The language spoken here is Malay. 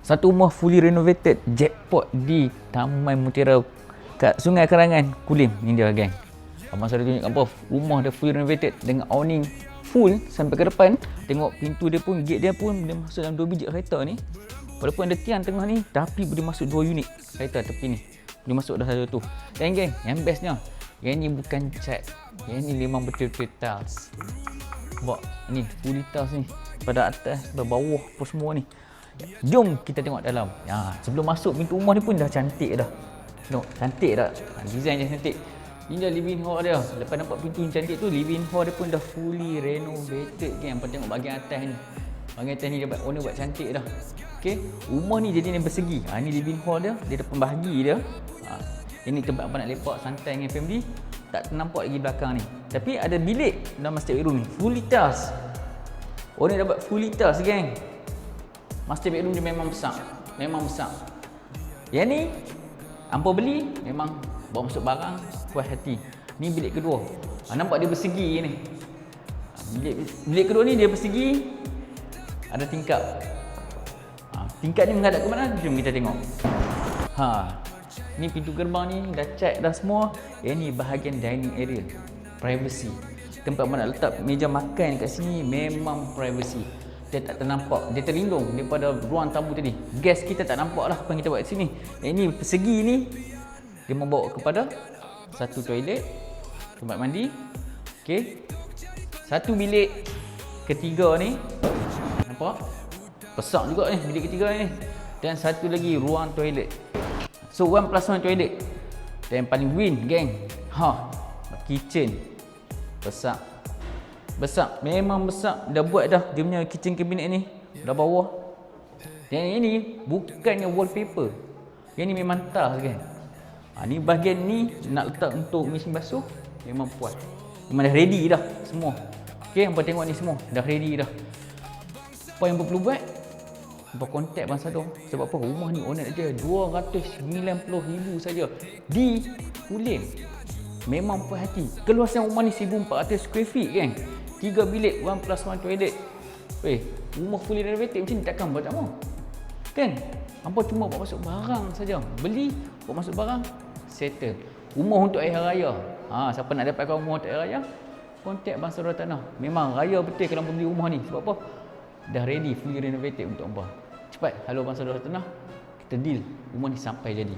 Satu rumah fully renovated, jackpot di Taman Mutiara kat Sungai Kerangan, Kulim. Ni dia geng. Abang Sarah tunjuk apa? Rumah dia fully renovated dengan awning full sampai ke depan. Tengok pintu dia pun, gate dia pun boleh masuk dalam 2 biji kereta ni. Walaupun ada tiang tengah ni, tapi boleh masuk 2 unit kereta tepi ni. Boleh masuk dah satu tu. Dan geng, yang bestnya, yang ni bukan cat. Yang ni memang betul-betul tiles. Nampak? Ni fully tiles ni. Pada atas, pada bawah apa semua ni. Jom kita tengok dalam. Sebelum masuk pintu rumah ni pun dah cantik dah. Tengok, cantik dah. Design dia cantik. Ini dah living hall dia. Lepas nampak pintu yang cantik tu, living hall dia pun dah fully renovated kan. Apa tengok bahagian atas ni. Bahagian atas ni dia buat owner buat cantik dah. Okey, rumah ni jadi ni persegi. Ni living hall dia, dia ada pembahagi dia. Ini tempat apa nak lepak santai dengan family. Tak ternampak lagi belakang ni. Tapi ada bilik dalam master bedroom ni, fully tiles. Owner dah buat fully tiles geng. Master bedroom dia memang besar. Memang besar. Yang ni hampa beli memang bawa masuk barang puas hati. Ni bilik kedua. Nampak dia bersegi ni. Bilik kedua ni dia bersegi. Ada tingkap. Tingkap ni menghadap ke mana? Jom kita tengok. Ni pintu gerbang ni dah cat dah semua. Yang ni bahagian dining area. Privacy. Tempat mana letak meja makan kat sini memang privacy. Dia tak ternampak, dia terlindung daripada ruang tamu tadi. Gas kita tak nampak lah apa yang kita buat kat sini. Yang ni persegi ni dia membawa kepada satu toilet, tempat mandi. Okey. Satu bilik ketiga ni. Nampak? Besar juga ni bilik ketiga ni. Dan satu lagi ruang toilet. So 1+1 toilet. Dan yang paling win geng. Kitchen. Besar. Besar, memang besar. Dah buat dah dia punya kitchen cabinet ni. Dah bawah. Dan ini bukannya wallpaper. Yang ni memang tiles kan. Ni bahagian ni nak letak untuk mesin basuh. Memang puas. Memang dah ready dah semua. Okay, hampa tengok ni semua. Dah ready dah. Apa yang perlu buat? Hampa contact Abang Sado. Sebab apa? Rumah ni owner dia 290,000 saja. Di Kulim. Memang puas hati. Keluasan rumah ni 1,400 square feet kan. 3 bilik, 1+1 toilet. Rumah fully renovated macam ni takkan buat tak mau? Kan? Hampa cuma bawa masuk barang saja. Beli, bawa masuk barang, settle. Rumah untuk air raya. Siapa nak dapatkan rumah untuk air raya? Kontak Abang Saudara Tanah. Memang raya betul kalau beli rumah ni. Sebab apa? Dah ready, fully renovated untuk hampa. Cepat, halo Abang Saudara Tanah. Kita deal rumah ni sampai jadi.